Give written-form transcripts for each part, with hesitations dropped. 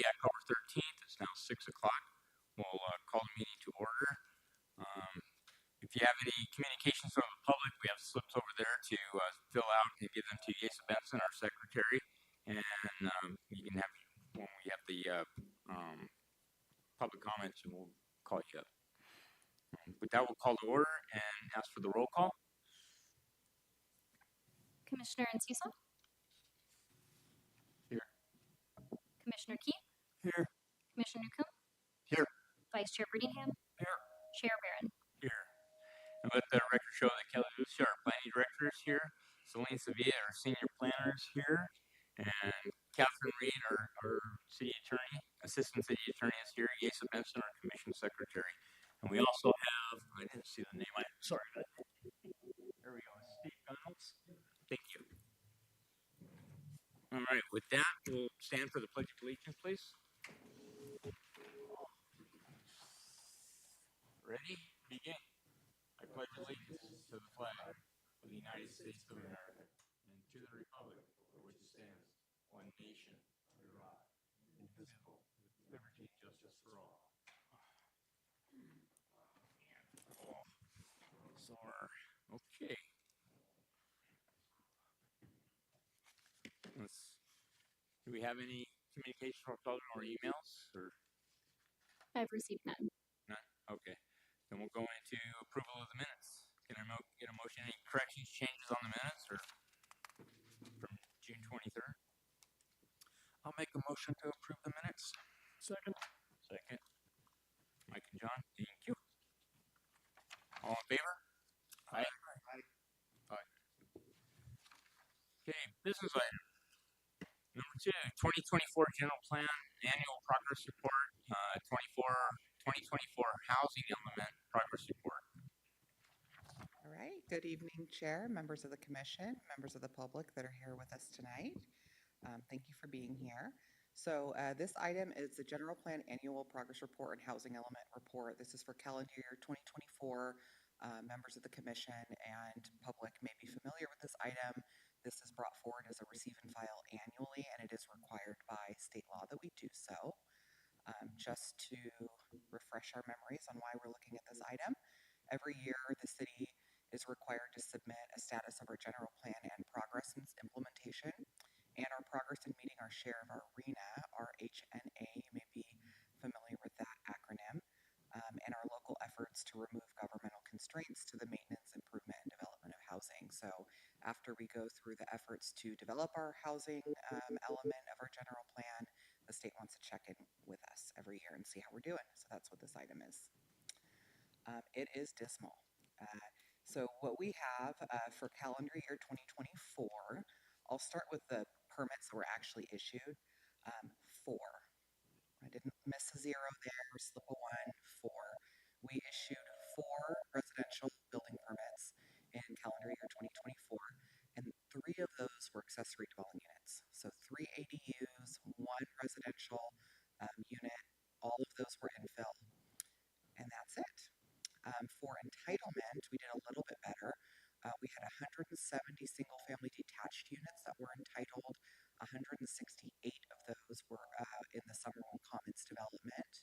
Monday, October 13th. It's now 6 o'clock. We'll call the meeting to order. If you have any communications from the public, we have slips over there to fill out and give them to Yesa Benson, our secretary. And you can have, when we have the public comments, and we'll call you up. With that, we'll call to order and ask for the roll call. Commissioner Enciso? Here. Commissioner Keith? Here. Commissioner Newcomb? Here. Vice Chair Brittingham? Here. Chair Barron? Here. And let the record show that Kelly Lucia, our planning director, is here. Celine Sevilla, our senior planner, is here. And Catherine Reed, our city attorney, assistant city attorney, is here. Yesa Benson, our commission secretary. And we also have, I didn't see the name, sorry. There we go, Steve Gunnels. Thank you. All right, with that, we'll stand for the Pledge of Allegiance, please. Ready? Begin. I pledge allegiance to the flag of the United States of America and to the republic for which it stands, one nation, under God, indivisible, with liberty and justice for all. Okay. Do we have any communication from public or emails? Or I've received none. none? Okay. Then we'll go into approval of the minutes. Can I get a motion? Any corrections, changes on the minutes or from June 23rd? I'll make a motion to approve the minutes. Second. Mike and John, thank you. All in favor? Aye. Okay, business item. Number 2, 2024 General Plan Annual Progress Report, 2024 Housing Element Progress Report. All right. Good evening, Chair, members of the Commission, members of the public that are here with us tonight. Thank you for being here. So this item is the General Plan Annual Progress Report and Housing Element Report. This is for calendar year 2024. Members of the Commission and public may be familiar with this item. This is brought forward as a receive and file annually, and it is required by state law that we do so. Just to refresh our memories on why we're looking at this item, every year the city is required to submit a status of our general plan and progress in its implementation, and our progress in meeting our share of our RHNA, our HNA, you may be familiar with that acronym, and our local efforts to remove governmental constraints to the maintenance, improvement, and development of housing. So after we go through the efforts to develop our housing element of our general plan, the state wants to check in with us every year and see how we're doing. So that's what this item is. It is dismal. So what we have for calendar year 2024, I'll start with the permits that were actually issued. 4. I didn't miss a zero there, slip a 1, 4. We issued 4 residential building permits in calendar year 2024, and 3 of those were accessory dwelling units. So 3 ADUs, 1 residential unit, all of those were infill, and that's it. For entitlement, we did a little bit better. We had 170 single-family detached units that were entitled. 168 of those were in the Summerwell Commons development.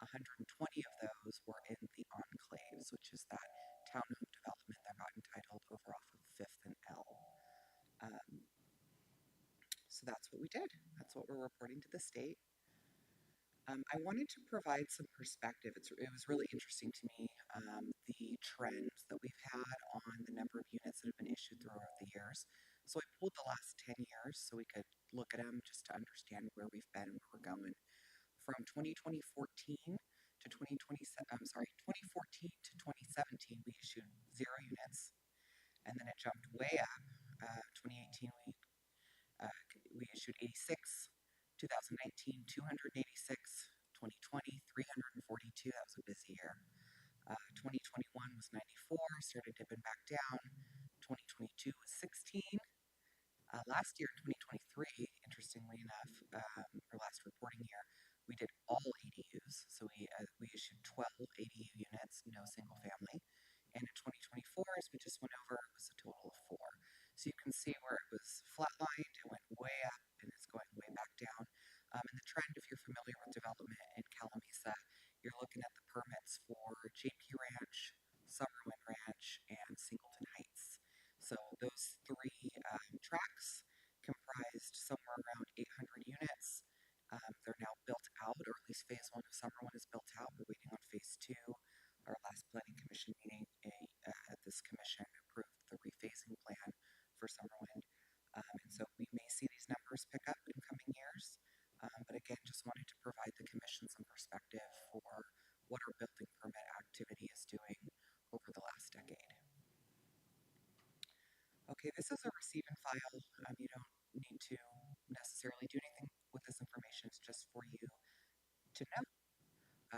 120 of those were in the Enclaves, which is that townhome development that got entitled over off of 5th and L. So that's what we did. That's what we're reporting to the state. I wanted to provide some perspective. It was really interesting to me, the trends that we've had on the number of units that have been issued throughout the years. So I pulled the last 10 years so we could look at them just to understand where we've been and where we're going. From 2014 to 2017, we issued 0 units, and then it jumped way up. 2018, we issued 86. 2019, 286, 2020, 342, that was a busy year. 2021 was 94, started dipping back down. 2022 was 16. Last year, 2023, interestingly enough, our last reporting year, we did all ADUs. So we issued 12 ADU units, no single family. And in 2024, as we just went over, it was a total of 4. So you can see where it was flatlined, it went way up, and it's going way back down. And the trend, if you're familiar with development in Calamasa, you're looking at the permits for JP Ranch, Summerlin Ranch, and Singleton Heights. So those three tracks comprised somewhere around 800 units. They're now built out, or at least phase one of Summerlin is built out. We're waiting on phase two. Our last planning commission meeting, this commission approved the rephasing plan for Summerlin. And so we may see these numbers pick up in coming years. But again, just wanted to provide the commission some perspective for what our building permit activity is doing over the last decade. Okay, this is a receive and file. You don't need to necessarily do anything with this information. It's just for you to know.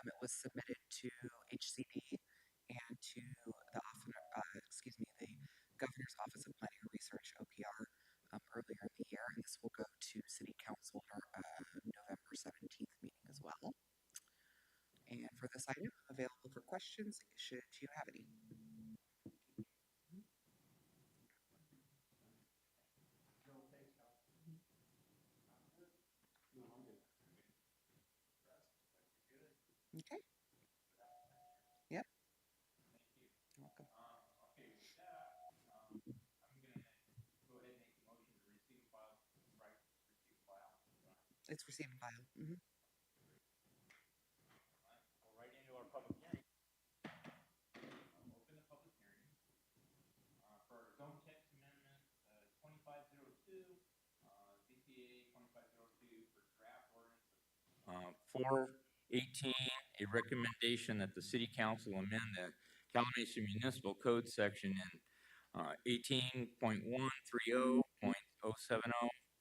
It was submitted to HCD and to the Governor's Office of Planning and Research (OPR) earlier in the year, and this will go to City Council at our November 17th meeting as well. And for this item, available for questions should you have any. Okay. Yep. You're welcome. Okay, with that, I'm going to go ahead and make the motion to receive file, right? Receive file. It's receive and file. All right, go right into our public hearing. Open the public hearing for zone text amendment 2502, ZTA 2502 for draft ordinance 418, a recommendation that the city council amend the Calamasa Municipal Code section in 18.130.070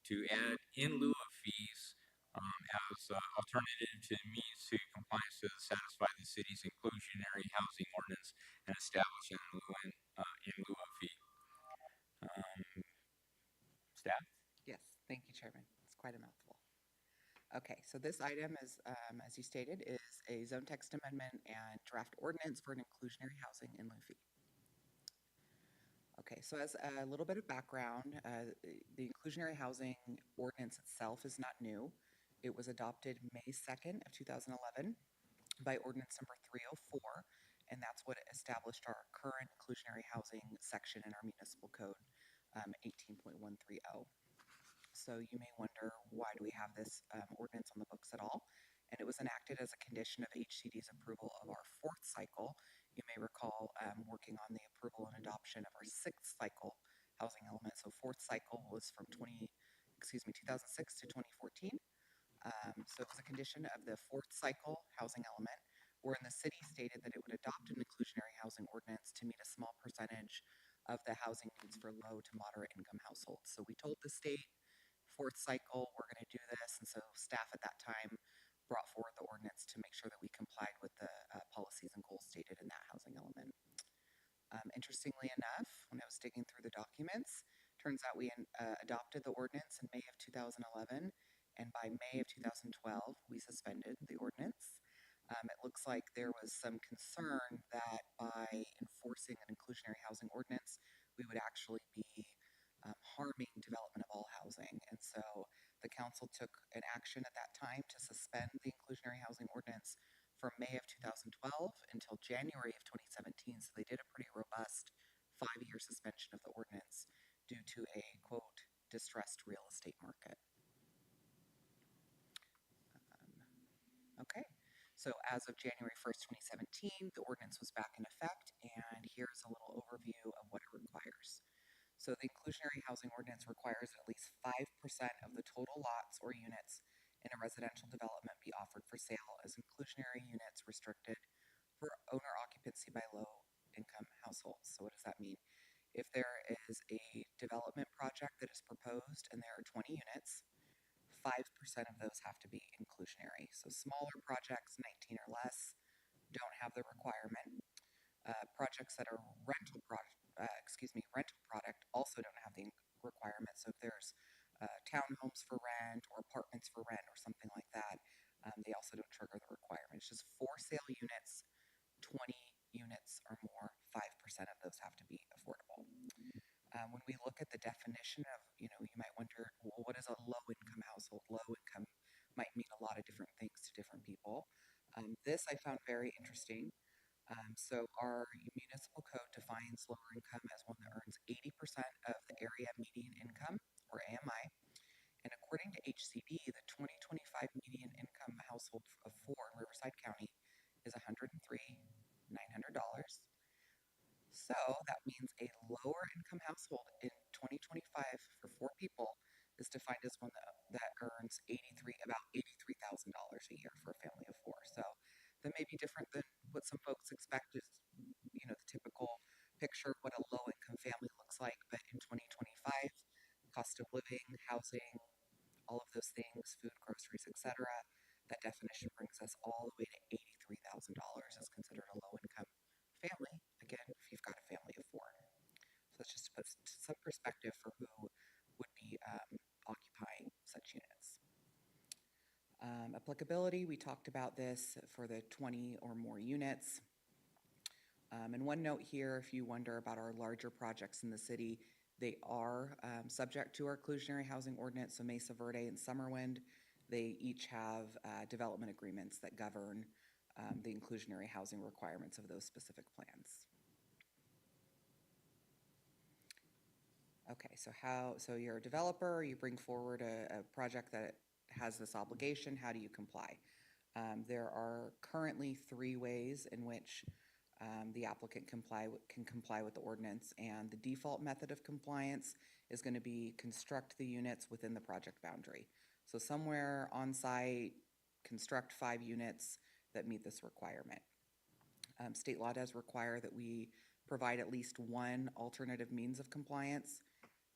to add in lieu of fees as alternative to means to compliance to satisfy the city's inclusionary housing ordinance and establish an in lieu of fee. Staff? Yes, thank you, Chairman. It's quite a mouthful. Okay, so this item is, as you stated, is a zone text amendment and draft ordinance for an inclusionary housing in lieu fee. Okay, so as a little bit of background, the inclusionary housing ordinance itself is not new. It was adopted May 2nd of 2011 by ordinance number 304, and that's what established our current inclusionary housing section in our municipal code, 18.130. So you may wonder, why do we have this ordinance on the books at all? And it was enacted as a condition of HCD's approval of our fourth cycle. You may recall working on the approval and adoption of our sixth cycle housing element. So fourth cycle was from 2006 to 2014. So it was a condition of the fourth cycle housing element, wherein the city stated that it would adopt an inclusionary housing ordinance to meet a small percentage of the housing needs for low to moderate income households. So we told the state, fourth cycle, we're going to do this, and so staff at that time brought forward the ordinance to make sure that we complied with the policies and goals stated in that housing element. Interestingly enough, when I was digging through the documents, turns out we adopted the ordinance in May of 2011, and by May of 2012, we suspended the ordinance. It looks like there was some concern that by enforcing an inclusionary housing ordinance, we would actually be harming development of all housing. And so the council took an action at that time to suspend the inclusionary housing ordinance from May of 2012 until January of 2017. So they did a pretty robust 5-year suspension of the ordinance due to a, quote, distressed real estate market. Okay, so as of January 1st, 2017, the ordinance was back in effect, and here's a little overview of what it requires. So the inclusionary housing ordinance requires at least 5% of the total lots or units in a residential development be offered for sale as inclusionary units restricted for owner occupancy by low-income households. So what does that mean? If there is a development project that is proposed and there are 20 units, 5% of those have to be inclusionary. So smaller projects, 19 or less, don't have the requirement. Projects that are rental product also don't have the requirement. So if there's townhomes for rent or apartments for rent or something like that, they also don't trigger the requirement. It's just for sale units, 20 units or more, 5% of those have to be affordable. When we look at the definition of, you might wonder, well, what is a low-income household? Low income might mean people. This I found very interesting. So our municipal code defines lower income as one that earns 80% of the area median income, or AMI. And according to HCD, the 2025 median income household of four in Riverside County is $103,900. So that means a lower income household in 2025 for four people is defined as one that earns about $83,000 a year for a family of four. So that may be different than what some folks expect is, the typical picture of what a low income family looks like. But in 2025, cost of living, housing, all of those things, food, groceries, etc., that definition brings us all the way to $83,000 as considered a low income family. Again, if you've got a family of four. So that's just to put some perspective for who would be occupying such units. Applicability, we talked about this for the 20 or more units. And one note here, if you wonder about our larger projects in the city, they are subject to our inclusionary housing ordinance. So Mesa Verde and Summerwind, they each have development agreements that govern the inclusionary housing requirements of those specific plans. Okay, so you're a developer, you bring forward a project that has this obligation, how do you comply? There are currently 3 ways in which the applicant can comply with the ordinance, and the default method of compliance is going to be construct the units within the project boundary. So somewhere on site, construct 5 units that meet this requirement. State law does require that we provide at least 1 alternative means of compliance.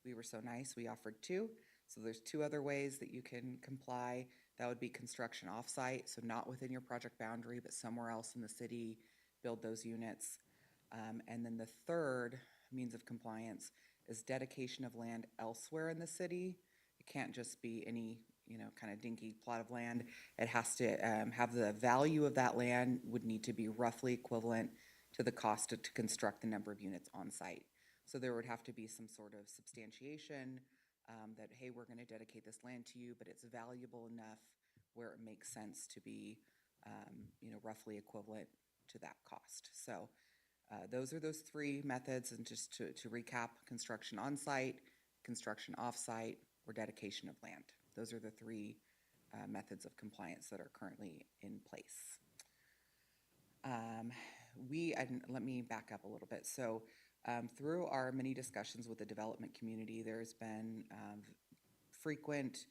We were so nice, we offered 2. So there's 2 other ways that you can comply. That would be construction offsite, so not within your project boundary, but somewhere else in the city, build those units. And then the third means of compliance is dedication of land elsewhere in the city. It can't just be any, kind of dinky plot of land. It has to have the value of that land would need to be roughly equivalent to the cost to construct the number of units on site. So there would have to be some sort of substantiation that, hey, we're going to dedicate this land to you, but it's valuable enough where it makes sense to be, roughly equivalent to that cost. So those are those 3 methods. And just to recap, construction on site, construction off site, or dedication of land. Those are the 3 methods of compliance that are currently in place. Let me back up a little bit. So through our many discussions with the development community, there's been frequent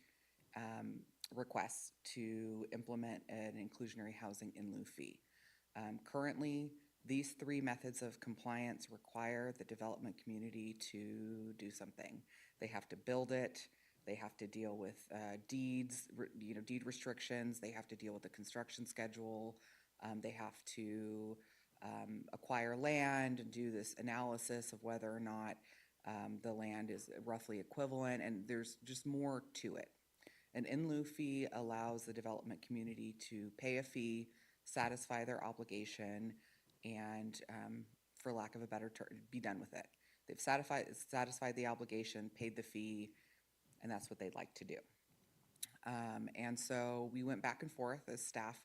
requests to implement an inclusionary housing in lieu fee. Currently, these 3 methods of compliance require the development community to do something. They have to build it. They have to deal with deeds, deed restrictions. They have to deal with the construction schedule. They have to acquire land and do this analysis of whether or not the land is roughly equivalent, and there's just more to it. An in lieu fee allows the development community to pay a fee, satisfy their obligation, and for lack of a better term, be done with it. They've satisfied the obligation, paid the fee, and that's what they'd like to do. And so we went back and forth as staff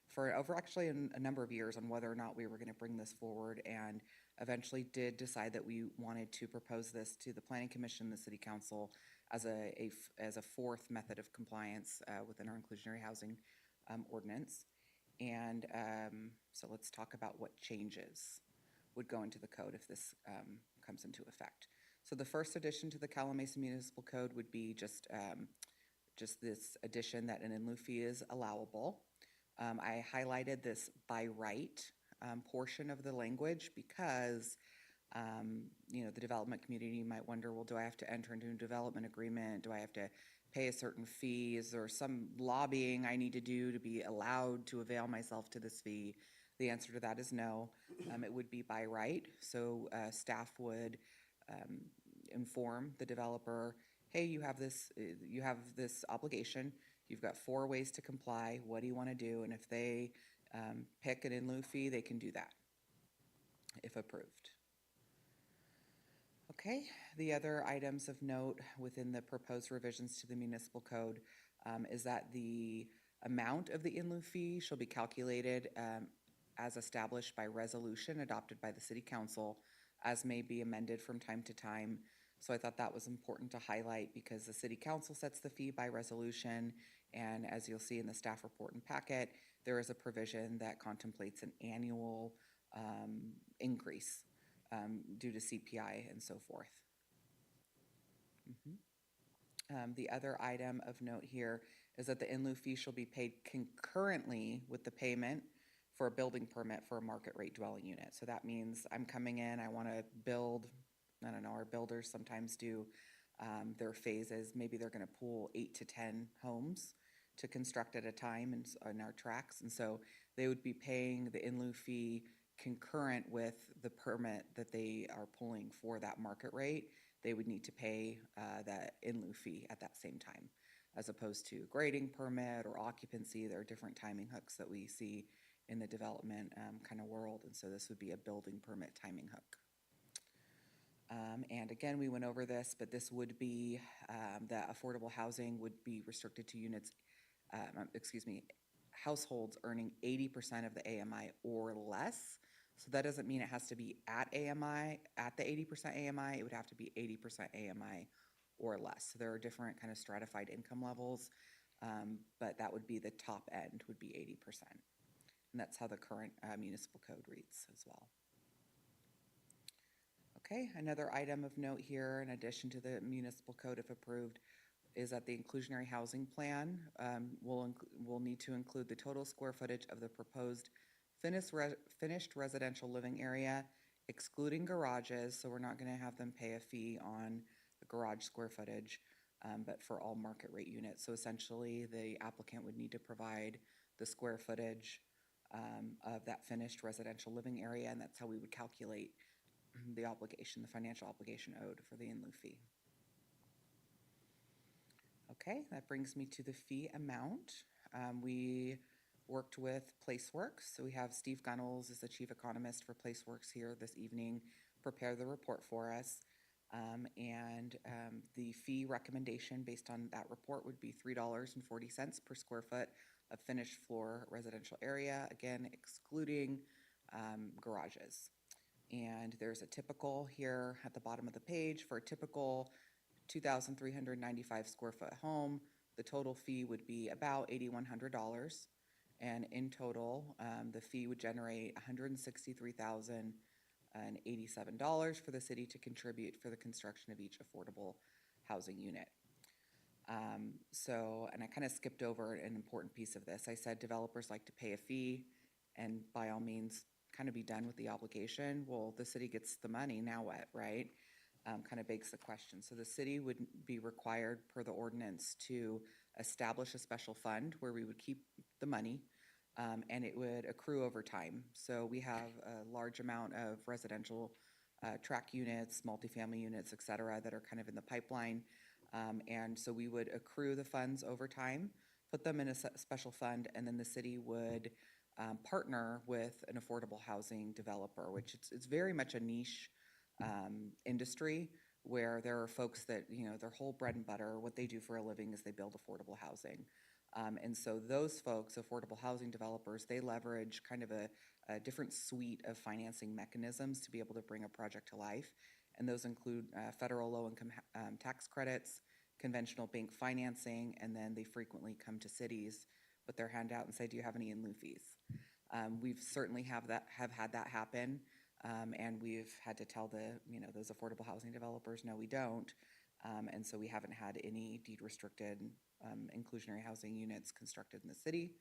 for over actually a number of years on whether or not we were going to bring this forward, and eventually did decide that we wanted to propose this to the Planning Commission, the City Council, as a 4th method of compliance within our inclusionary housing ordinance. And so let's talk about what changes would go into the code if this comes into effect. So the first addition to the Calumet Municipal Code would be just this addition that an in lieu fee is allowable. I highlighted this by right portion of the language because the development community might wonder, well, do I have to enter into a development agreement? Do I have to pay a certain fee? Is there some lobbying I need to do to be allowed to avail myself to this fee? The answer to that is no. It would be by right. So staff would inform the developer, hey, you have this obligation. You've got 4 ways to comply. What do you want to do? And if they pick an in lieu fee, they can do that if approved. Okay, the other items of note within the proposed revisions to the municipal code is that the amount of the in lieu fee shall be calculated as established by resolution adopted by the city council, as may be amended from time to time. So I thought that was important to highlight because the city council sets the fee by resolution. And as you'll see in the staff report and packet, there is a provision that contemplates an annual increase due to CPI and so forth. The other item of note here is that the in lieu fee shall be paid concurrently with the payment for a building permit for a market rate dwelling unit. So that means I'm coming in, I want to build, I don't know, our builders sometimes do their phases. Maybe they're going to pool 8 to 10 homes to construct at a time in our tracks. And so they would be paying the in lieu fee concurrent with the permit that they are pulling for that market rate. They would need to pay that in lieu fee at that same time, as opposed to grading permit or occupancy. There are different timing hooks that we see in the development kind of world, and so this would be a building permit timing hook. And again, we went over this, but this would be that affordable housing would be restricted to units, households earning 80% of the AMI or less. So that doesn't mean it has to be at AMI, at the 80% AMI. It would have to be 80% AMI or less. So there are different kind of stratified income levels, but that would be the top end would be 80%. And that's how the current municipal code reads as well. Okay, another item of note here, in addition to the municipal code, if approved, is that the inclusionary housing plan will need to include the total square footage of the proposed finished residential living area, excluding garages. So we're not going to have them pay a fee on the garage square footage, but for all market rate units. So essentially, the applicant would need to provide the square footage of that finished residential living area, and that's how we would calculate the obligation, the financial obligation owed for the in lieu fee. Okay, that brings me to the fee amount. We worked with PlaceWorks, so we have Steve Gunnels as the chief economist for PlaceWorks here this evening, prepare the report for us. The fee recommendation based on that report would be $3.40 per square foot of finished floor residential area, again, excluding garages. And there's a typical here at the bottom of the page for a typical 2,395 square foot home. The total fee would be about $8,100. And in total, the fee would generate $163,087 for the city to contribute for the construction of each affordable housing unit. And I kind of skipped over an important piece of this. I said developers like to pay a fee and by all means kind of be done with the obligation. Well, the city gets the money, now what, right? Kind of begs the question. So the city would be required per the ordinance to establish a special fund where we would keep the money and it would accrue over time. So we have a large amount of residential tract units, multifamily units, et cetera, that are kind of in the pipeline. And so we would accrue the funds over time, put them in a special fund, and then the city would partner with an affordable housing developer, which it's very much a niche industry where there are folks that, you know, their whole bread and butter, what they do for a living is they build affordable housing. And so those folks, affordable housing developers, they leverage kind of a different suite of financing mechanisms to be able to bring a project to life. And those include federal low-income tax credits, conventional bank financing, and then they frequently come to cities with their hand out and say, do you have any in lieu fees? We've certainly have had that happen, and we've had to tell those affordable housing developers, no, we don't. And so we haven't had any deed-restricted inclusionary housing units constructed in the city,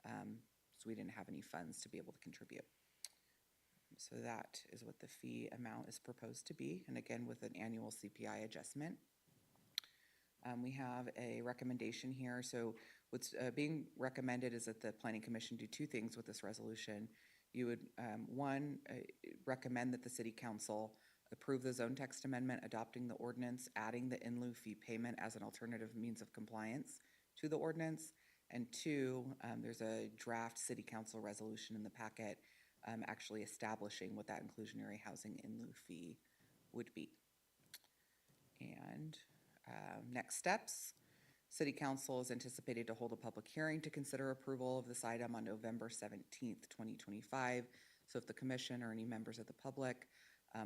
so we didn't have any funds to be able to contribute. So that is what the fee amount is proposed to be, and again, with an annual CPI adjustment. We have a recommendation here. So what's being recommended is that the Planning Commission do two things with this resolution. You would, one, recommend that the City Council approve the zone text amendment adopting the ordinance, adding the in lieu fee payment as an alternative means of compliance to the ordinance. And two, there's a draft City Council resolution in the packet actually establishing what that inclusionary housing in lieu fee would be. And next steps. City Council is anticipated to hold a public hearing to consider approval of this item on November 17th, 2025. So if the commission or any members of the public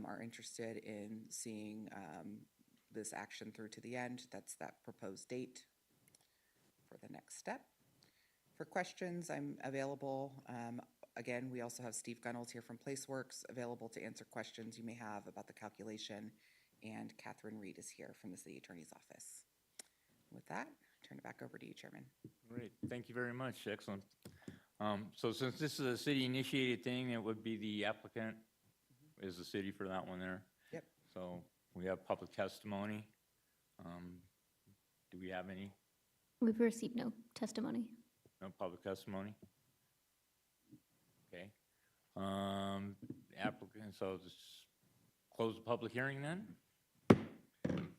are interested in seeing this action through to the end, that's that proposed date for the next step. For questions, I'm available. Again, we also have Steve Gunnels here from PlaceWorks available to answer questions you may have about the calculation, and Catherine Reed is here from the City Attorney's Office. With that, turn it back over to you, Chairman. Great, thank you very much, excellent. So since this is a city-initiated thing, it would be the applicant is the city for that one there. Yep. So we have public testimony. Do we have any? We've received no testimony. No public testimony? Okay. Applicant, so just close the public hearing then.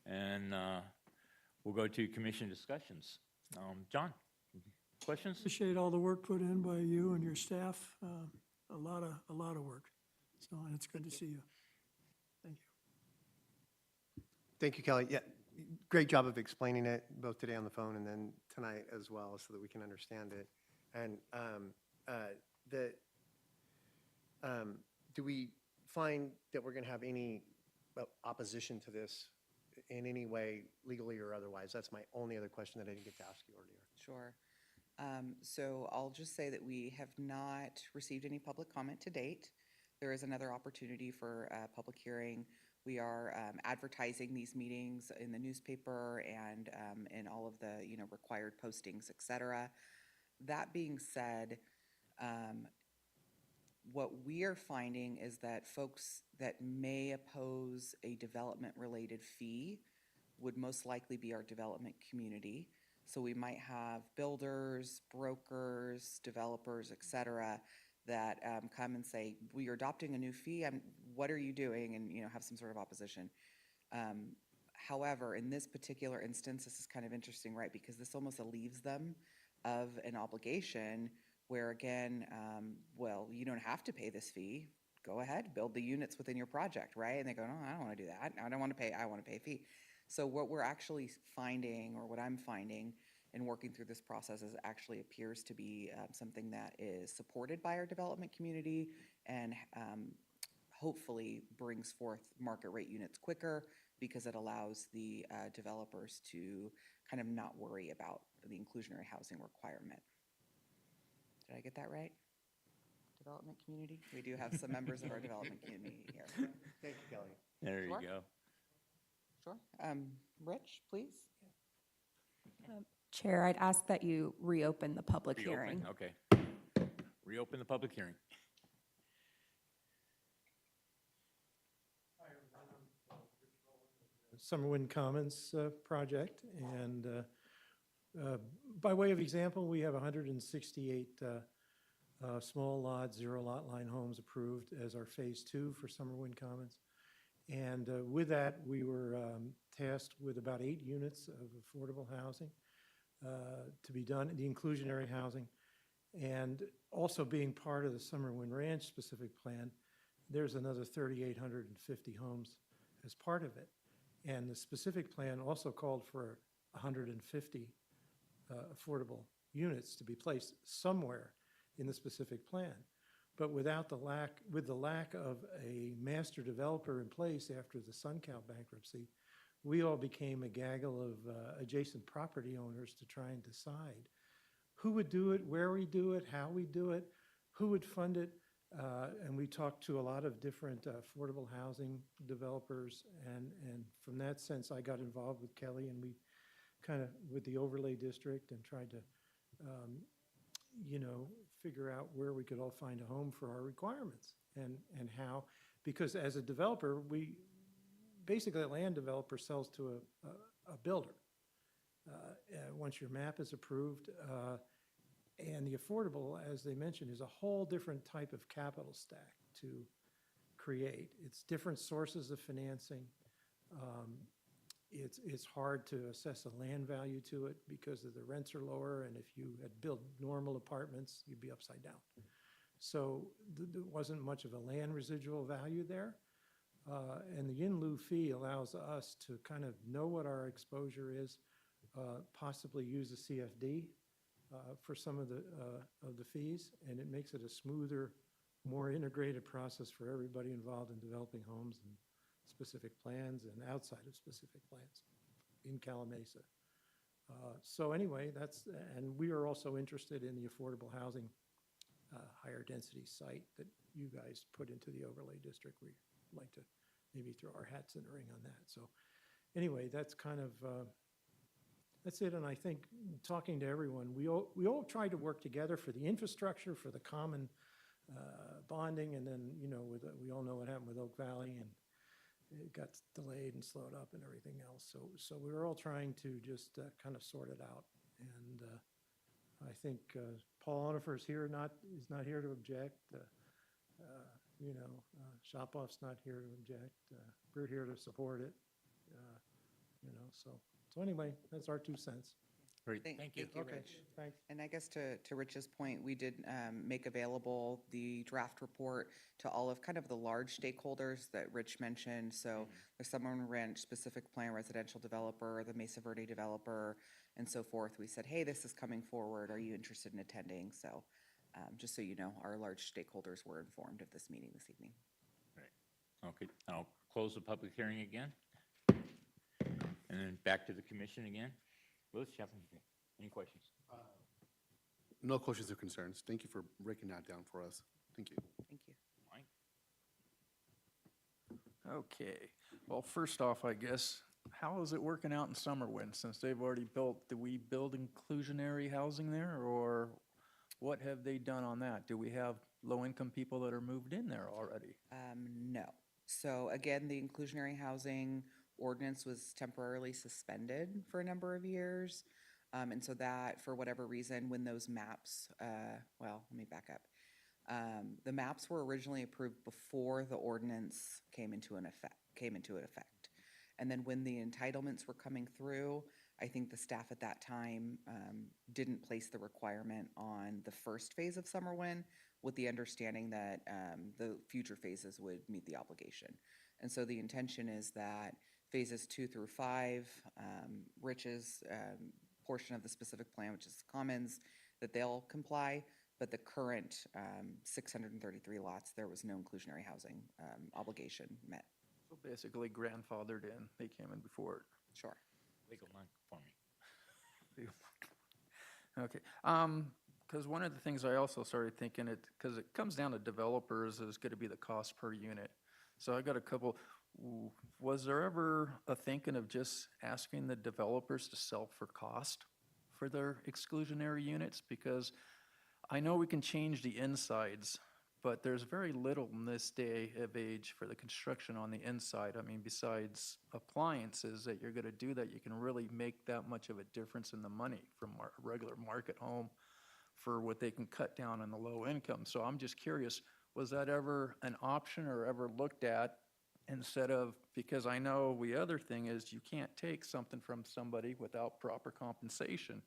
And we'll go to commission discussions. John, questions? Appreciate all the work put in by you and your staff. A lot of work. So, and it's good to see you. Thank you. Thank you, Kelly. Yeah, great job of explaining it, both today on the phone and then tonight as well, so that we can understand it. And do we find that we're going to have any opposition to this in any way, legally or otherwise? That's my only other question that I didn't get to ask you earlier. Sure. So I'll just say that we have not received any public comment to date. There is another opportunity for a public hearing. We are advertising these meetings in the newspaper and in all of the required postings, et cetera. That being said, what we are finding is that folks that may oppose a development-related fee would most likely be our development community. So we might have builders, brokers, developers, et cetera, that come and say, we are adopting a new fee. What are you doing? And have some sort of opposition. However, in this particular instance, this is kind of interesting, right? Because this almost relieves them of an obligation where, again, well, you don't have to pay this fee. Go ahead, build the units within your project, right? And they go, no, I don't want to do that. I don't want to pay. I want to pay a fee. So what we're actually finding, or what I'm finding in working through this process, is actually appears to be something that is supported by our development community and hopefully brings forth market rate units quicker, because it allows the developers to kind of not worry about the inclusionary housing requirement. Did I get that right? Development community? We do have some members of our development community here. Thank you, Kelly. There Sure. you go. Sure. Rich, please. Chair, I'd ask that you reopen the public hearing. Okay. Reopen the public hearing. Summerwind Commons project, and by way of example, we have 168 small lot, 0 lot line homes approved as our phase 2 for Summerwind Commons. And with that, we were tasked with about 8 units of affordable housing to be done, the inclusionary housing. And also being part of the Summerwind Ranch specific plan, there's another 3,850 homes as part of it. And the specific plan also called for 150 affordable units to be placed somewhere in the specific plan. But with the lack of a master developer in place after the SunCal bankruptcy, we all became a gaggle of adjacent property owners to try and decide who would do it, where we do it, how we do it, who would fund it. And we talked to a lot of different affordable housing developers. And from that sense, I got involved with Kelly, and we kind of, with the overlay district, and tried to, figure out where we could all find a home for our requirements and how, because as a developer, basically a land developer sells to a builder. Once your map is approved, and the affordable, as they mentioned, is a whole different type of capital stack to create. It's different sources of financing. It's hard to assess a land value to it because the rents are lower, and if you had built normal apartments, you'd be upside down. So there wasn't much of a land residual value there. And the in lieu fee allows us to kind of know what our exposure is, possibly use a CFD for some of the fees, and it makes it a smoother, more integrated process for everybody involved in developing homes and specific plans and outside of specific plans in Calamasa. So anyway, and we are also interested in the affordable housing higher density site that you guys put into the overlay district. We'd like to maybe throw our hats in the ring on that. So anyway, that's kind of, that's it. And I think talking to everyone, we all try to work together for the infrastructure, for the common bonding, and then, you know, we all know what happened with Oak Valley, and it got delayed and slowed up and everything else. So we were all trying to just kind of sort it out. And I think Paul Onifer is not here to object. You know, Shopoff's not here to object. We're here to support it. You know, so anyway, that's our 2 cents. Great, Thank thank you. you, Okay, Rich. thanks. And I guess to Rich's point, we did make available the draft report to all of kind of the large stakeholders that Rich mentioned. So the Summerlin Ranch specific plan residential developer, the Mesa Verde developer, and so forth. We said, hey, this is coming forward. Are you interested in attending? So just so you know, our large stakeholders were informed of this meeting this evening. Okay, I'll close the public hearing again. And then back to the commission again. Louis, you have any questions? No questions or concerns. Thank you for breaking that down for us. Thank you. Thank you. Mike? Okay, well, first off, I guess, how is it working out in Summerwin? Since they've already built, do we build inclusionary housing there, or what have they done on that? Do we have low-income people that are moved in there already? No. So again, the inclusionary housing ordinance was temporarily suspended for a number of years. And so that, for whatever reason, when those maps, well, let me back up. The maps were originally approved before the ordinance came into effect. And then when the entitlements were coming through, I think the staff at that time didn't place the requirement on the first phase of Summerwin, with the understanding that the future phases would meet the obligation. And so the intention is that phases 2 through 5, Rich's portion of the specific plan, which is commons, that they'll comply, but the current 633 lots, there was no inclusionary housing obligation met. So basically grandfathered in, they came in before it. Sure. Legal non-conforming. Okay, because one of the things I also started thinking, because it comes down to developers, is going to be the cost per unit. So I got a couple, was there ever a thinking of just asking the developers to sell for cost for their exclusionary units? Because I know we can change the insides, but there's very little in this day of age for the construction on the inside. I mean, besides appliances that you're gonna do that, you can really make that much of a difference in the money from a regular market home for what they can cut down on the low income. So I'm just curious, was that ever an option or ever looked at instead of, because I know the other thing is you can't take something from somebody without proper compensation.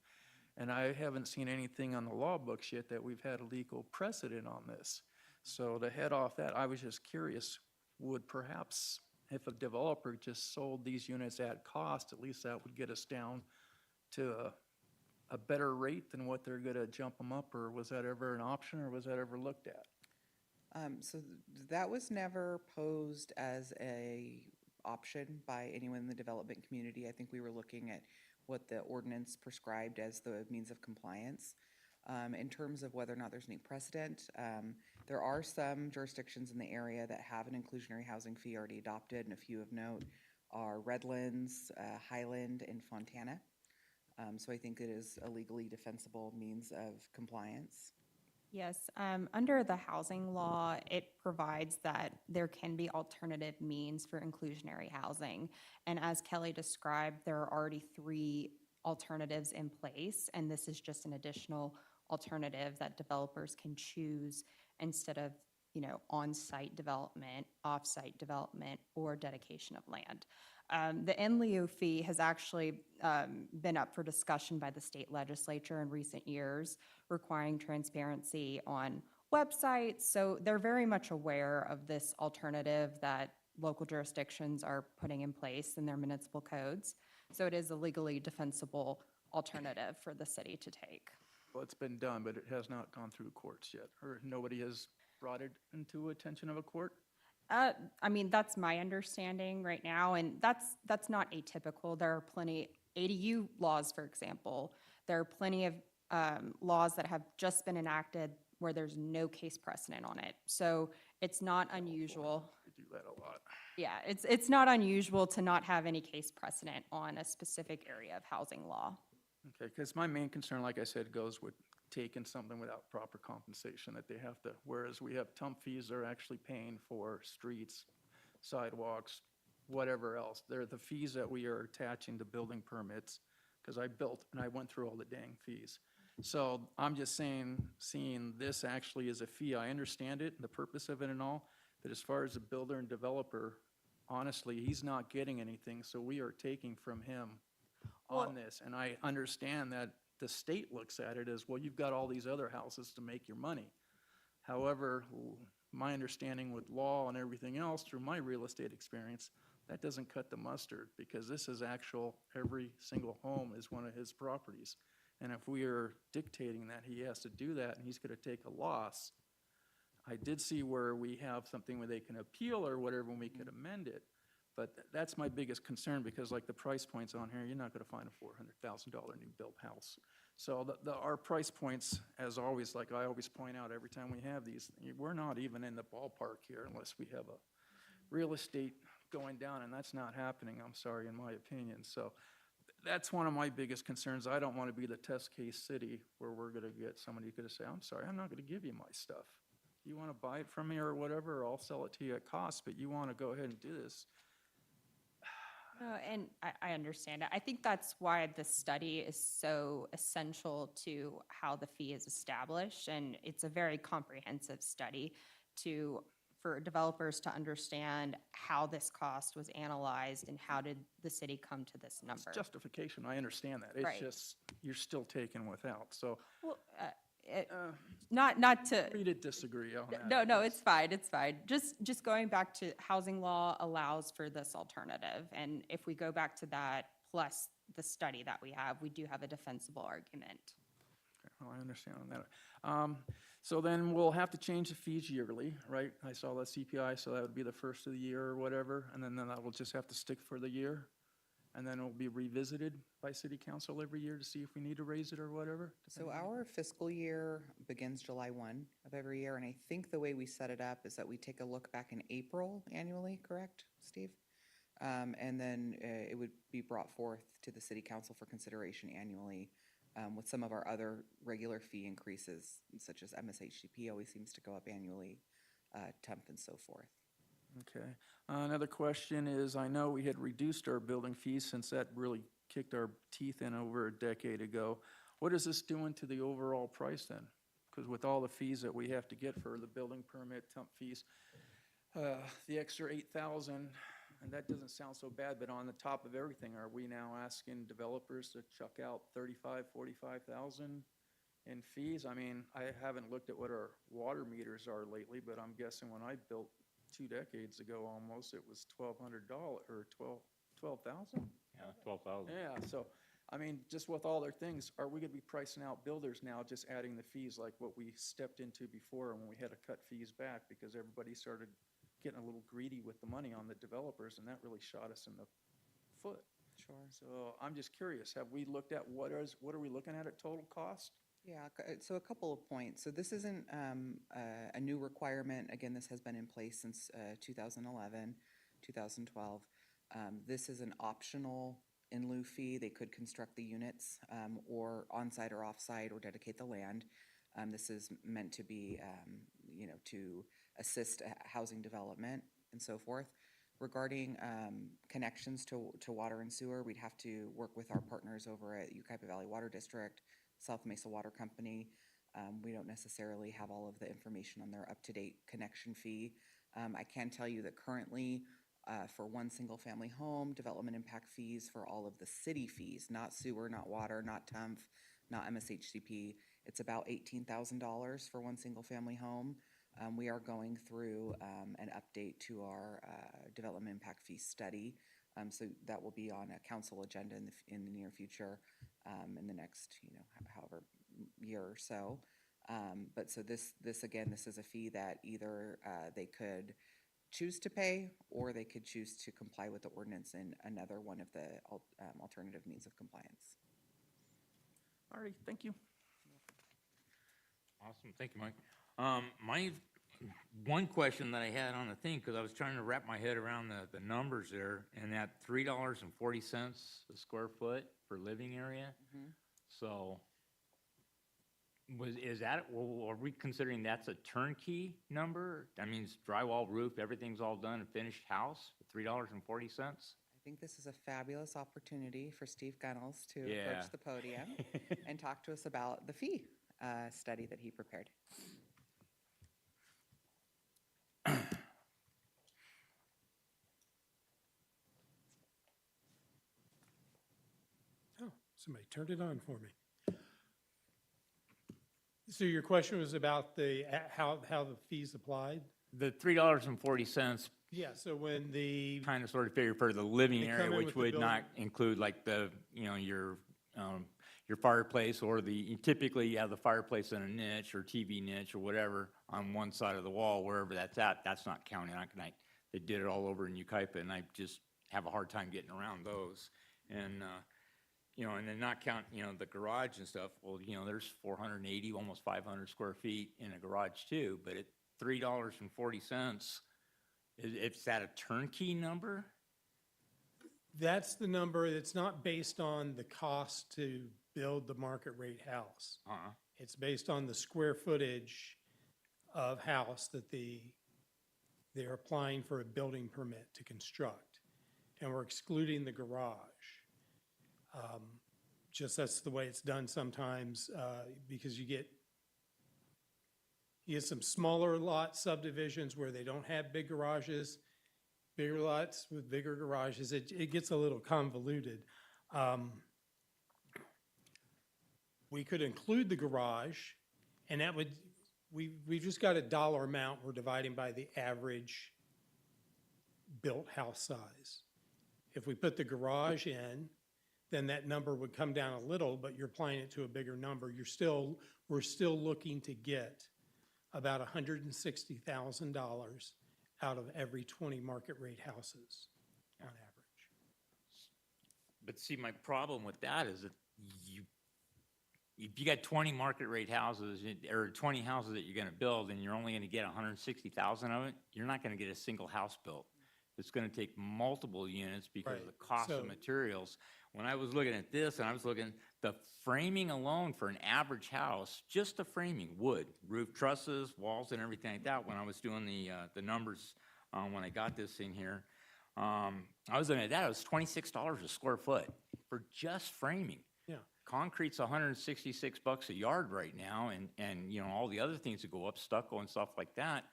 And I haven't seen anything on the law books yet that we've had a legal precedent on this. So to head off that, I was just curious, would perhaps, if a developer just sold these units at cost, at least that would get us down to a better rate than what they're gonna jump them up, or was that ever an option, or was that ever looked at? So that was never posed as a option by anyone in the development community. I think we were looking at what the ordinance prescribed as the means of compliance. In terms of whether or not there's any precedent, there are some jurisdictions in the area that have an inclusionary housing fee already adopted, and a few of note are Redlands, Highland, and Fontana. So I think it is a legally defensible means of compliance. Yes, under the housing law, it provides that there can be alternative means for inclusionary housing. And as Kelly described, there are already 3 alternatives in place, and this is just an additional alternative that developers can choose instead of, you know, on-site development, off-site development, or dedication of land. The NLEO fee has actually been up for discussion by the state legislature in recent years, requiring transparency on websites. So they're very much aware of this alternative that local jurisdictions are putting in place in their municipal codes. So it is a legally defensible alternative for the city to take. Well, it's been done, but it has not gone through courts yet, or nobody has brought it into attention of a court? I mean, that's my understanding right now, and that's not atypical. There are plenty, ADU laws, for example, there are plenty of laws that have just been enacted where there's no case precedent on it. So it's not unusual. We do that a lot. Yeah, it's not unusual to not have any case precedent on a specific area of housing law. Okay, because my main concern, like I said, goes with taking something without proper compensation that they have to, whereas we have TUMP fees, they're actually paying for streets, sidewalks, whatever else. They're the fees that we are attaching to building permits, because I built and I went through all the dang fees. So I'm just saying, seeing this actually as a fee, I understand it, the purpose of it and all, but as far as the builder and developer, honestly, he's not getting anything, so we are taking from him on this. And I understand that the state looks at it as, well, you've got all these other houses to make your money. However, my understanding with law and everything else through my real estate experience, that doesn't cut the mustard, because this is actual, every single home is one of his properties. And if we are dictating that he has to do that and he's gonna take a loss, I did see where we have something where they can appeal or whatever, and we could amend it. But that's my biggest concern, because like the price points on here, you're not gonna find a $400,000 new built house. So our price points, as always, like I always point out every time we have these, we're not even in the ballpark here unless we have a real estate going down, and that's not happening, I'm sorry, in my opinion. So that's one of my biggest concerns. I don't wanna be the test case city where we're gonna get somebody who's gonna say, I'm sorry, I'm not gonna give you my stuff. You wanna buy it from me or whatever, or I'll sell it to you at cost, but you wanna go ahead and do this. And I understand it. I think that's why this study is so essential to how the fee is established. And it's a very comprehensive study for developers to understand how this cost was analyzed and how did the city come to this number. It's justification, I understand that. It's Right. just, you're still taking without, so. Well, not to. Agree to disagree on that. No, it's fine, it's fine. Just going back to housing law allows for this alternative. And if we go back to that, plus the study that we have, we do have a defensible argument. Well, I understand on that. So then we'll have to change the fees yearly, right? I saw that CPI, so that would be the first of the year or whatever, and then that will just have to stick for the year. And then it will be revisited by city council every year to see if we need to raise it or whatever. So our fiscal year begins July 1 of every year, and I think the way we set it up is that we take a look back in April annually, correct, Steve? And then it would be brought forth to the city council for consideration annually with some of our other regular fee increases, such as MSHCP always seems to go up annually, TUMP and so forth. Okay. Another question is, I know we had reduced our building fees since that really kicked our teeth in over a decade ago. What is this doing to the overall price then? Because with all the fees that we have to get for the building permit, TUMP fees, the extra 8,000, and that doesn't sound so bad, but on the top of everything, are we now asking developers to chuck out 35, 45,000 in fees? I mean, I haven't looked at what our water meters are lately, but I'm guessing when I built 2 decades ago almost, it was $1,200 or 12,000? Yeah, 12,000. Yeah, so, I mean, just with all their things, are we gonna be pricing out builders now, just adding the fees like what we stepped into before when we had to cut fees back because everybody started getting a little greedy with the money on the developers, and that really shot us in the foot. Sure. So I'm just curious, have we looked at what are we looking at total cost? Yeah, so a couple of points. So this isn't a new requirement. Again, this has been in place since 2011, 2012. This is an optional in lieu fee. They could construct the units or on-site or off-site or dedicate the land. This is meant to be, to assist housing development and so forth. Regarding connections to water and sewer, we'd have to work with our partners over at Yucaipa Valley Water District, South Mesa Water Company. We don't necessarily have all of the information on their up-to-date connection fee. I can tell you that currently, for one single-family home, development impact fees for all of the city fees, not sewer, not water, not TUMF, not MSHCP, it's about $18,000 for one single-family home. We are going through an update to our development impact fee study So that will be on a council agenda in the near future, in the next, however year or so. But so this again, this is a fee that either they could choose to pay, or they could choose to comply with the ordinance in another one of the alternative means of compliance. All right, thank you. Awesome, thank you, Mike. My one question that I had on the thing, because I was trying to wrap my head around the numbers there, and that $3.40 a square foot for living area. So is that, well, are we considering that's a turnkey number? That means drywall, roof, everything's all done, and finished house, $3.40? I think this is a fabulous opportunity for Steve Gunnels to Yeah. approach the podium and talk to us about the fee study that he prepared. Oh, somebody turned it on for me. So your question was about how the fees applied? The $3.40, Yeah, so when the, trying to sort of figure for the living They area, come in which with the would not building. include like your fireplace, or you typically you have the fireplace in a niche or TV niche or whatever on one side of the wall, wherever that's at, that's not counting. They did it all over in Ucaipa, and I just have a hard time getting around those. And, and then not count, the garage and stuff. Well, there's 480, almost 500 square feet in a garage too, but at $3.40, is that a turnkey number? that's the number, it's not based on the cost to build the market rate house. Uh-huh. It's based on the square footage of house that they're applying for a building permit to construct. And we're excluding the garage. Just that's the way it's done sometimes, because you get some smaller lot subdivisions where they don't have big garages, bigger lots with bigger garages. It gets a little convoluted. We could include the garage, and that would, we've just got a dollar amount we're dividing by the average built house size. If we put the garage in, then that number would come down a little, but you're applying it to a bigger number. We're still looking to get about $160,000 out of every 20 market rate houses on average. But see, my problem with that is that if you got 20 market rate houses, or 20 houses that you're gonna build, and you're only gonna get 160,000 of it, you're not gonna get a single house built. It's gonna take multiple units because of the Right. cost of So- materials. When I was looking at this, and I was looking, the framing alone for an average house, just the framing, wood, roof trusses, walls, and everything like that, when I was doing the numbers, when I got this in here, I was looking at that, it was $26 a square foot for just framing. Yeah. Concrete's $166 a yard right now, and all the other things that go up, stucco and stuff like that.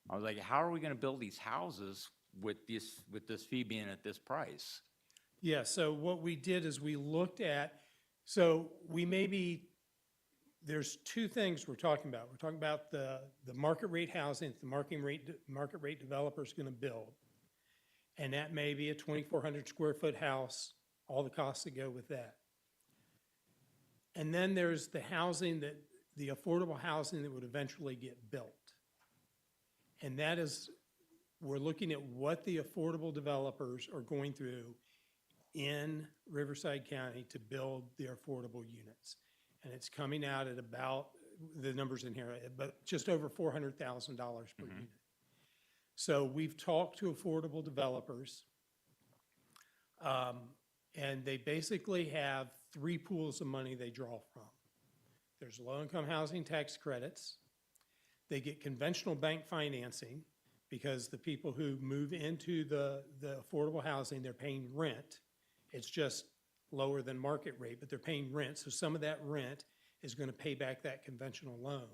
I was like, how are we gonna build these houses with this fee being at this price? Yeah, so what we did is we looked at, there's two things we're talking about. We're talking about the market rate housing, the market rate developer's gonna build. And that may be a 2,400 square foot house, all the costs that go with that. And then there's the affordable housing that would eventually get built. And that is, we're looking at what the affordable developers are going through in Riverside County to build their affordable units. And it's coming out at about, the numbers in here, but just over $400,000 per unit. So we've talked to affordable developers, and they basically have three pools of money they draw from. There's low-income housing tax credits. They get conventional bank financing because the people who move into the affordable housing, they're paying rent. It's just lower than market rate, but they're paying rent. So some of that rent is going to pay back that conventional loan.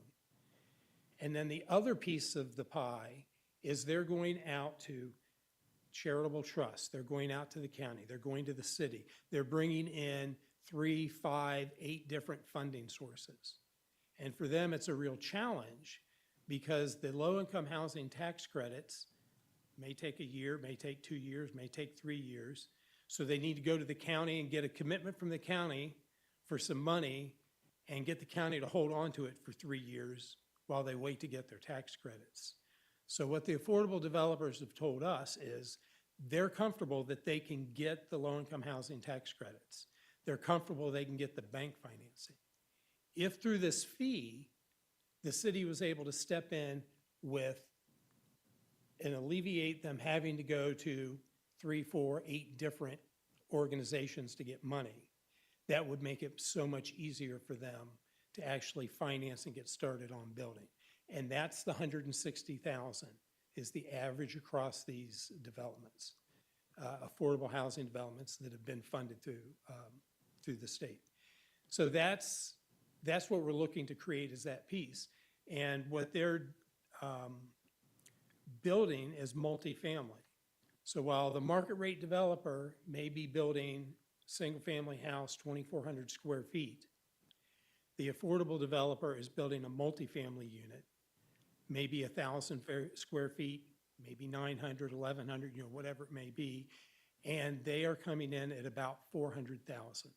And then the other piece of the pie is they're going out to charitable trusts. They're going out to the county. They're going to the city. They're bringing in 3, 5, 8 different funding sources. And for them, it's a real challenge because the low-income housing tax credits may take a year, may take 2 years, may take 3 years. So they need to go to the county and get a commitment from the county for some money and get the county to hold on to it for 3 years while they wait to get their tax credits. So what the affordable developers have told us is they're comfortable that they can get the low-income housing tax credits. They're comfortable they can get the bank financing. If through this fee, the city was able to step in with and alleviate them having to go to 3, 4, 8 different organizations to get money, that would make it so much easier for them to actually finance and get started on building. And that's the 160,000 is the average across these developments, affordable housing developments that have been funded through the state. So that's what we're looking to create is that piece. And what they're building is multifamily. So while the market rate developer may be building single-family house, 2,400 square feet, the affordable developer is building a multifamily unit, maybe 1,000 square feet, maybe 900, 1,100, whatever it may be, and they are coming in at about 400,000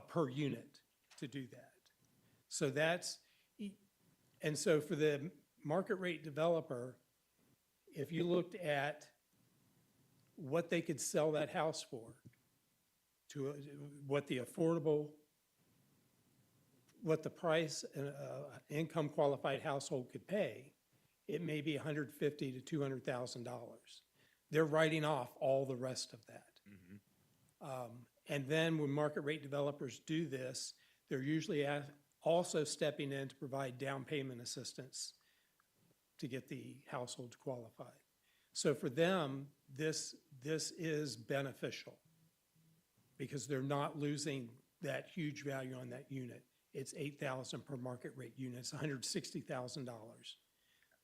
per unit to do that. So and so for the market rate developer, if you looked at what they could sell that house for, to what the price an income qualified household could pay, it may be $150,000 to $200,000. They're writing off all the rest of that. And then when market rate developers do this, they're usually also stepping in to provide down payment assistance to get the household qualified. So for them, this is beneficial because they're not losing that huge value on that unit. It's $8,000 per market rate unit. It's $160,000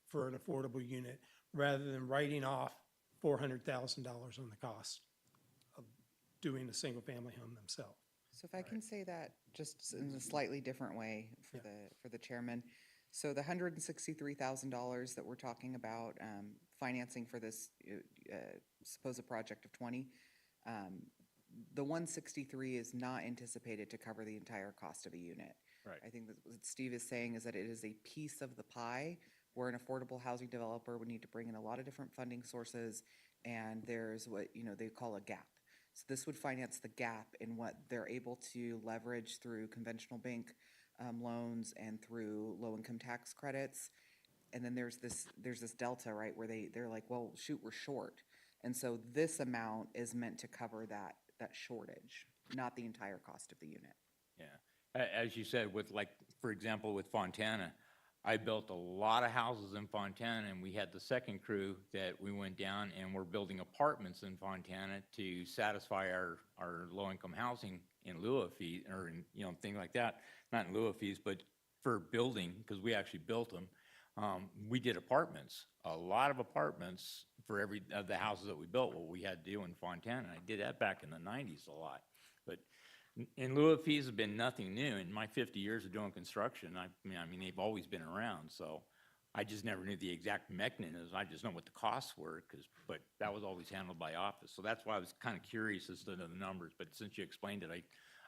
for an affordable unit rather than writing off $400,000 on the cost of doing a single family home themselves. So if I can say that just in a slightly different way for the chairman. So the $163,000 that we're talking about financing for this supposed project of 20, the 163 is not anticipated to cover the entire cost of a unit. Right. I think that what Steve is saying is that it is a piece of the pie where an affordable housing developer would need to bring in a lot of different funding sources, and there's what they call a gap. So this would finance the gap in what they're able to leverage through conventional bank loans and through low-income tax credits. And then there's this delta, right, where they're like, well, shoot, we're short. And so this amount is meant to cover that shortage, not the entire cost of the unit. Yeah, as you said, with for example, with Fontana, I built a lot of houses in Fontana, and we had the second crew that we went down and we're building apartments in Fontana to satisfy our low-income housing in lieu of fees, or things like that. Not in lieu of fees, but for building, because we actually built them. We did apartments, a lot of apartments for every of the houses that we built, what we had to do in Fontana. I did that back in the 90s a lot. But in lieu of fees have been nothing new. In my 50 years of doing construction, I mean, they've always been around. So I just never knew the exact mechanisms. I just know what the costs were, but that was always handled by office. So that's why I was kind of curious as to the numbers. But since you explained it,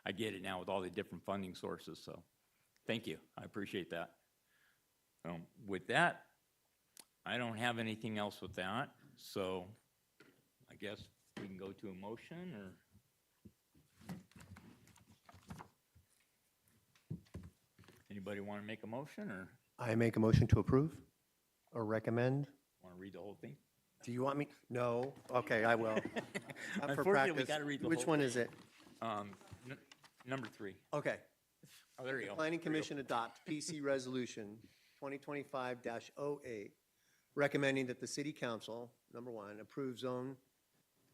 I get it now with all the different funding sources. So thank you. I appreciate that. With that, I don't have anything else with that. So I guess we can go to a motion or. Anybody want to make a motion or I make a motion to approve or recommend. want to read the whole thing? Do you want me? No? Okay, I will. For Unfortunately, we practice. gotta read the Which whole one is it? Number 3. Okay. Oh, there you go. Planning Commission adopt PC Resolution 2025-08, recommending that the City Council, number 1, approve zone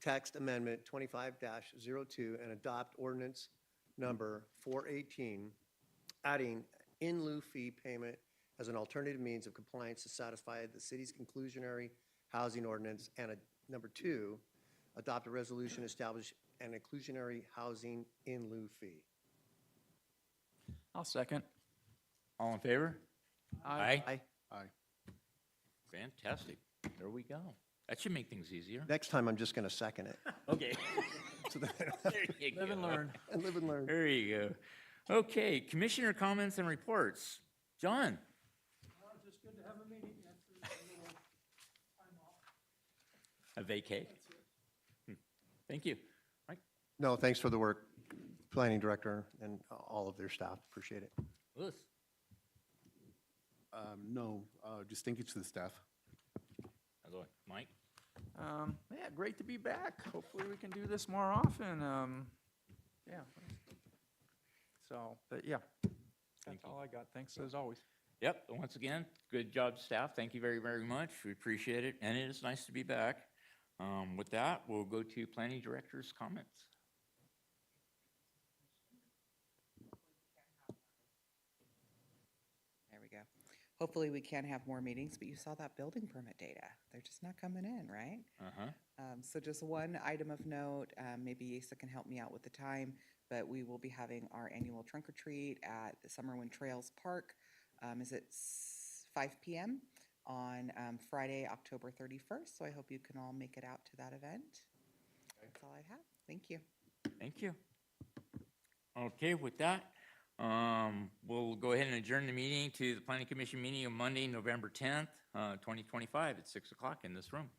text amendment 25-02 and adopt ordinance number 418, adding in lieu fee payment as an alternative means of compliance to satisfy the city's inclusionary housing ordinance, and number 2, adopt a resolution establish an inclusionary housing in lieu fee. I'll second. All in favor? Aye. Aye. Aye. Fantastic. There we go. That should make things easier. Next time, I'm just going to second it. Okay. So that- There you Live and go. learn. And live and learn. There you go. Okay, commissioner comments and reports. John? Just good to have a meeting after a little time off. A vacay? Thank you. Mike? No, thanks for the work, planning director and all of their staff. Appreciate it. Louis? No, just thank you to the staff. How's it going? Mike? Yeah, great to be back. Hopefully we can do this more often. Yeah. So, but yeah, Thank that's you. all I got. Thanks as always. Yep, once again, good job, staff. Thank you very, very much. We appreciate it, and it is nice to be back. With that, we'll go to planning director's comments. There we go. Hopefully, we can have more meetings, but you saw that building permit data. They're just not coming in, right? Uh-huh. So just one item of note, maybe Asa can help me out with the time, but we will be having our annual trunk or treat at the Summerwind Trails Park. Is it 5 p.m. on Friday, October 31st? So I hope you can all make it out to that event. That's all I have. Thank you. Thank you. Okay, with that, we'll go ahead and adjourn the meeting to the planning commission meeting on Monday, November 10th, 2025 at 6 o'clock in this room.